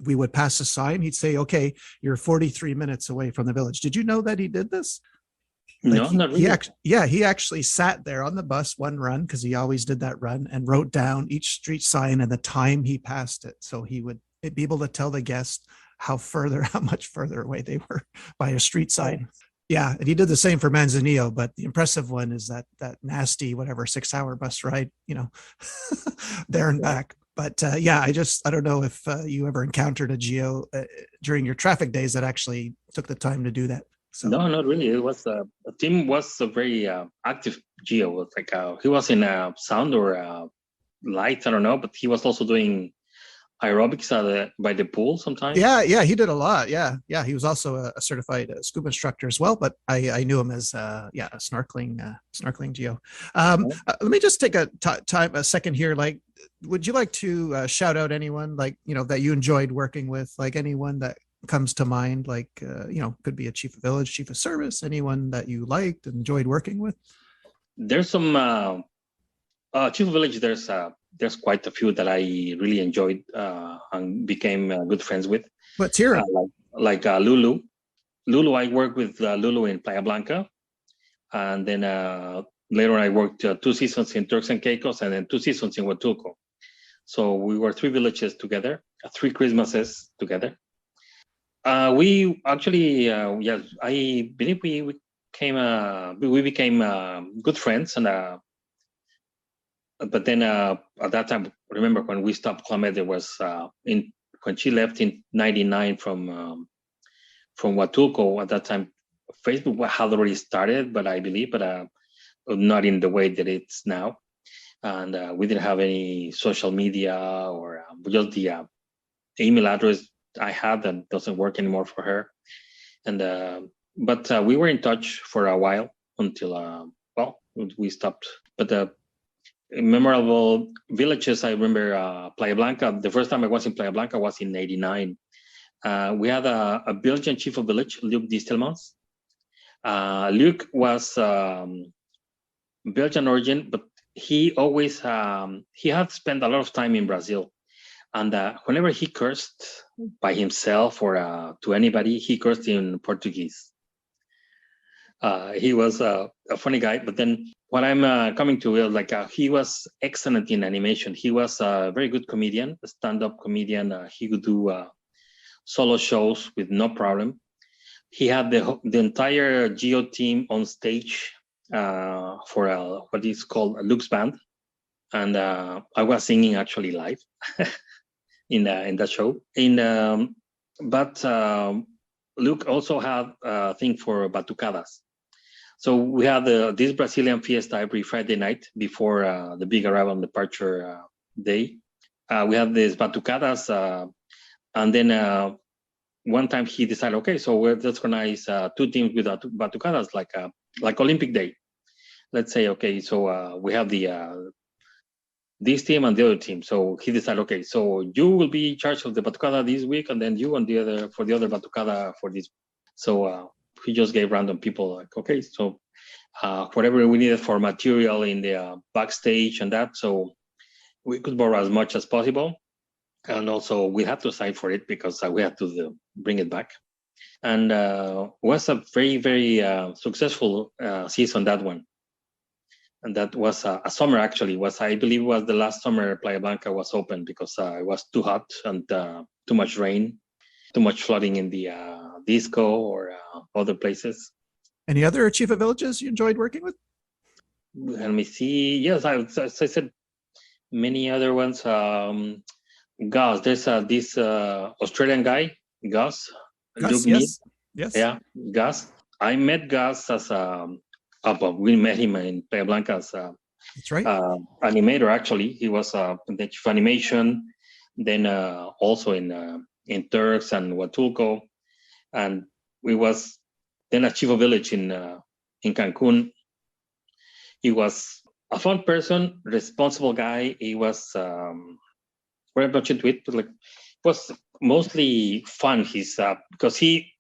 we would pass a sign. He'd say, okay, you're 43 minutes away from the village. Did you know that he did this? No, not really. He actually sat there on the bus one run, because he always did that run, and wrote down each street sign and the time he passed it. So he would be able to tell the guest how much further away they were by a street sign. Yeah. And he did the same for Manzanillo, but the impressive one is that nasty, 6-hour bus ride, there and back. But I don't know if you ever encountered a geo during your traffic days that actually took the time to do that. So. No, not really. It was Tim was a very active geo. Like he was in sound or lights, I don't know, but he was also doing aerobics by the pool sometimes. Yeah, he did a lot. Yeah, he was also a certified scuba instructor as well. But I knew him as a snorkeling geo. Let me just take a second here. Like, would you like to shout out anyone that you enjoyed working with? Like anyone that comes to mind, like could be a chief of village, chief of service, anyone that you liked and enjoyed working with? There's some chief of village. There's quite a few that I really enjoyed and became good friends with. Let's hear it. Like Lulu. I worked with Lulu in Playa Blanca, and then later on I worked 2 seasons in Turks and Caicos, and then 2 seasons in Huatulco. So we were 3 villages together, 3 Christmases together. We actually, I believe we became good friends, and but then at that time, remember when we stopped Club Med, there was when she left in '99 from Huatulco. At that time, Facebook had already started, but not in the way that it's now, and we didn't have any social media or just the email address I had that doesn't work anymore for her, and but we were in touch for a while until we stopped. But memorable villages, I remember Playa Blanca. The first time I was in Playa Blanca was in '89. We had a Belgian chief of village, Luc Distelmans. Luc was Belgian origin, but he always he had spent a lot of time in Brazil. And whenever he cursed by himself or to anybody, he cursed in Portuguese. He was a funny guy. But then what I'm coming to is he was excellent in animation. He was a very good comedian, a stand-up comedian. He could do solo shows with no problem. He had the entire Geo team on stage for what is called a Luke's band. And I was singing actually live. In that show. But Luke also had a thing for batucadas. So we have this Brazilian fiesta every Friday night before the big arrival and departure day. We have these batucadas, and then one time he decided, okay, so let's organize 2 teams with batucadas, like Olympic Day. Let's say, okay, so we have this team and the other team. So he decided, okay, so you will be in charge of the batucada this week, and then you on the other for the other batucada for this. So he just gave random people like, okay, so whatever we needed for material in the backstage and that, so we could borrow as much as possible, and also we had to sign for it because we had to bring it back. And was a very, very successful season, that one. And that was a summer, actually. I believe was the last summer Playa Blanca was open, because it was too hot and too much rain, too much flooding in the disco or other places. Any other Chifa villages you enjoyed working with? Let me see. Yes, as I said, many other ones. Gus, there's this Australian guy, Gus. Gus, yes. Yeah, Gus. I met Gus as we met him in Playa Blanca as that's right. Animator. Actually, he was in the chief animation. Then also in Turks and Huatulco, and we was then a chief of village in Cancun. He was a fun person, responsible guy. He was very much into it, but it was mostly fun. He's because he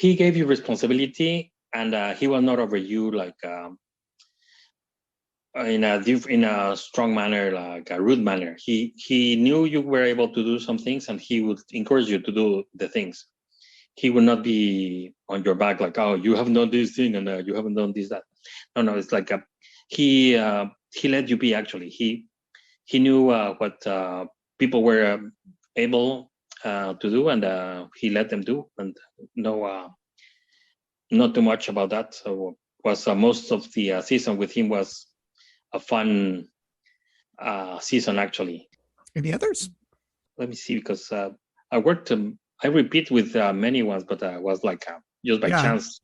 gave you responsibility, and he was not over you in a strong manner, like a rude manner. He knew you were able to do some things, and he would encourage you to do the things. He would not be on your back like, oh, you haven't done this thing and you haven't done this, that. No, it's like he let you be. Actually, he knew what people were able to do, and he let them do, and no, not too much about that. So was most of the season with him was a fun season, actually. Any others? Let me see, because I worked. I repeat with many ones, but was like just by chance.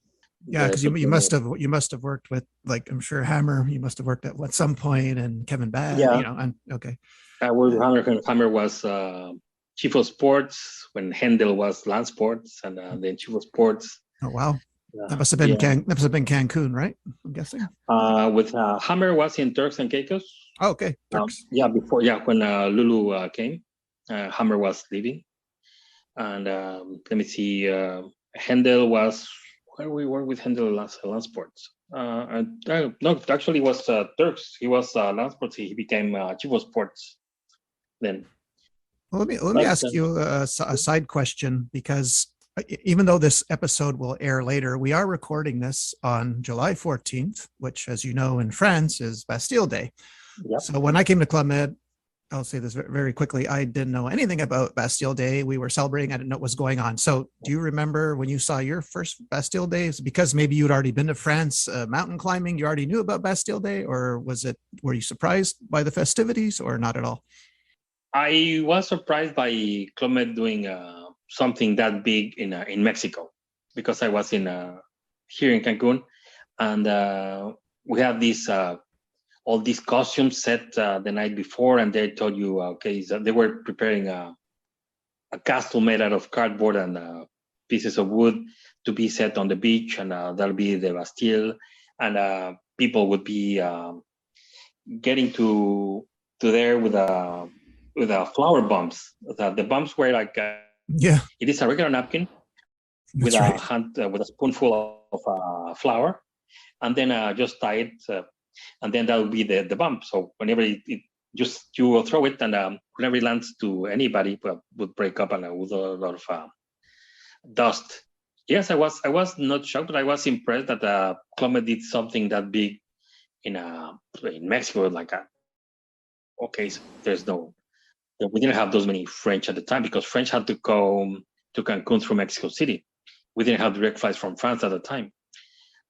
Yeah, because you must have worked with, like, I'm sure Hammer. You must have worked at some point, and Kevin Bad. Yeah. And okay. Hammer was chief of sports when Hendel was land sports, and then chief of sports. Oh wow, that must have been that must have been Cancun, right? I'm guessing. With Hammer was in Turks and Caicos. Oh, okay. Turks. Before when Lulu came, Hammer was leaving, and let me see. Hendel was where we worked with Hendel land sports. No, actually was Turks. He was land sports. He became chief of sports then. Well, let me ask you a side question, because even though this episode will air later, we are recording this on July 14th, which, as you know, in France is Bastille Day. Yep. So when I came to Club Med, I'll say this very quickly, I didn't know anything about Bastille Day. We were celebrating. I didn't know what was going on. So do you remember when you saw your first Bastille Day? Because maybe you'd already been to France mountain climbing, you already knew about Bastille Day, or were you surprised by the festivities, or not at all? I was surprised by Club Med doing something that big in Mexico, because I was here in Cancun, and we had this all these costumes set the night before, and they told you, okay, so they were preparing a castle made out of cardboard and pieces of wood to be set on the beach, and that'll be the Bastille, and people would be getting to there with flower bumps. The bumps were like it is a regular napkin with a hand with a spoonful of flour, and then just tie it. And then that will be the bump. So whenever you will throw it, and whenever it lands to anybody, would break up and with a lot of dust. Yes, I was not shocked, but I was impressed that Club Med did something that big in Mexico. Like, okay, so we didn't have those many French at the time, because French had to come to Cancun through Mexico City. We didn't have direct flights from France at the time.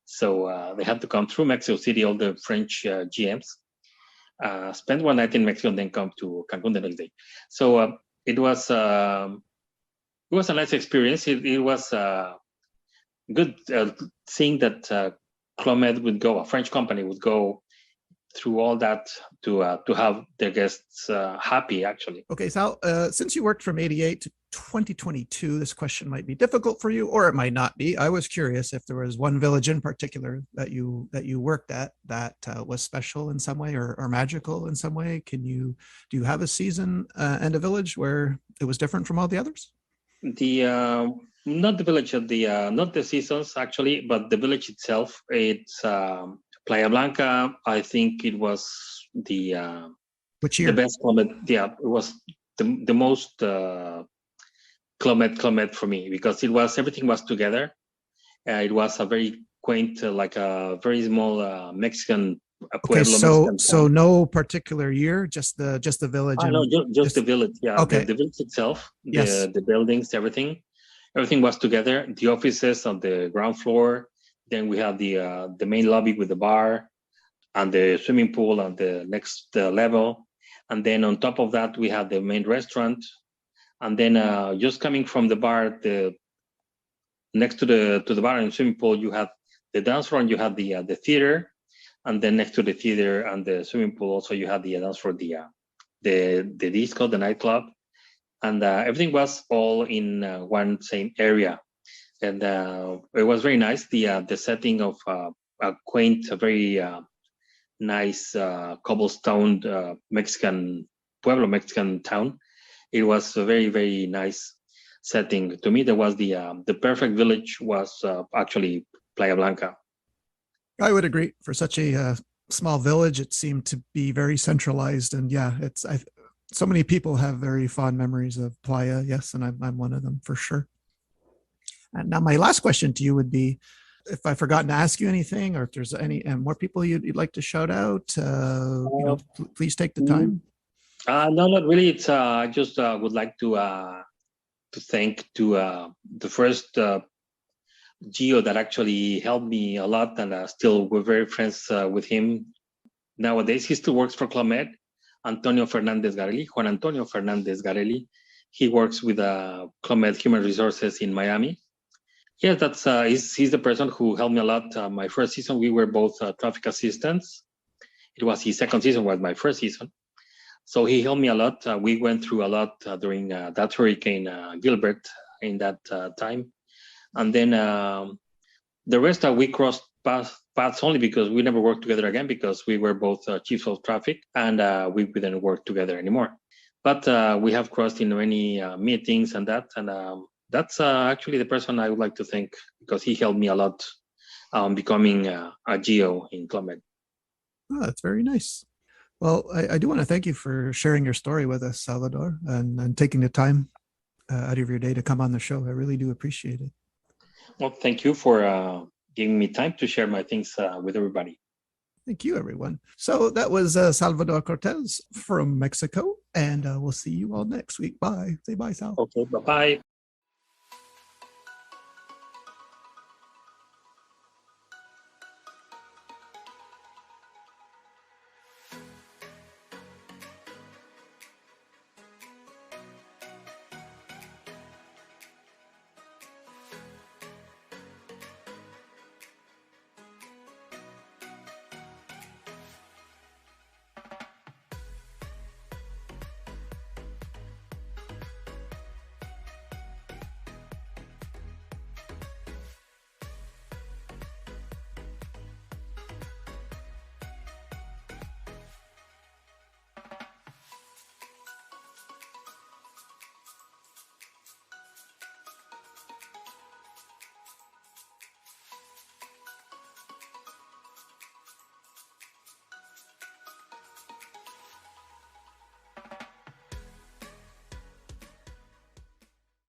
So they had to come through Mexico City, all the French GMs, spend one night in Mexico, and then come to Cancun the next day. So it was a nice experience. It was good seeing that Club Med would go, a French company would go through all that to have their guests happy, actually. Okay, Sal, since you worked from 88 to 2022, this question might be difficult for you, or it might not be. I was curious if there was one village in particular that you worked at that was special in some way or magical in some way. Do you have a season and a village where it was different from all the others? The not the village, not the seasons actually, but the village itself. It's Playa Blanca. I think it was which year? The best Club Med. Yeah, it was the most Club Med for me, because everything was together. It was a very quaint, like a very small Mexican pueblo. Okay, Mexican so no particular year, just the village. No, just the village. Yeah, okay. The village itself, yes. The buildings, everything was together. The offices on the ground floor. Then we have the main lobby with the bar and the swimming pool on the next level. And then on top of that, we have the main restaurant. And then just coming from the bar, next to the bar and swimming pool, you have the dance floor and you have the theater. And then next to the theater and the swimming pool, also you have the dance floor, the disco, the nightclub. And everything was all in one same area. And it was very nice. The setting of a quaint, a very nice cobblestone Mexican town. It was a very, very nice setting. To me, there was the perfect village was actually Playa Blanca. I would agree. For such a small village, it seemed to be very centralized. And yeah, so many people have very fond memories of Playa. Yes, and I'm one of them for sure. And now my last question to you would be, if I've forgotten to ask you anything, or if there's any more people you'd like to shout out, please take the time. No, not really. It's I just would like to thank the first Gio that actually helped me a lot, and still we're very friends with him nowadays. He still works for Club Med. Juan Antonio Fernandez Garelli. He works with Club Med Human Resources in Miami. Yeah, that's he's the person who helped me a lot. My first season, we were both traffic assistants. It was his second season, was my first season. So he helped me a lot. We went through a lot during that Hurricane Gilbert in that time. And then the rest we crossed paths only because we never worked together again, because we were both chiefs of traffic, and we didn't work together anymore. But we have crossed in many meetings and that, and that's actually the person I would like to thank, because he helped me a lot becoming a Geo in Club Med. Oh, that's very nice. Well, I do want to thank you for sharing your story with us, Salvador, and taking the time out of your day to come on the show. I really do appreciate it. Well, thank you for giving me time to share my things with everybody. Thank you, everyone. So that was Salvador Cortés from Mexico, and we'll see you all next week. Bye. Say bye, Sal. Okay, bye-bye.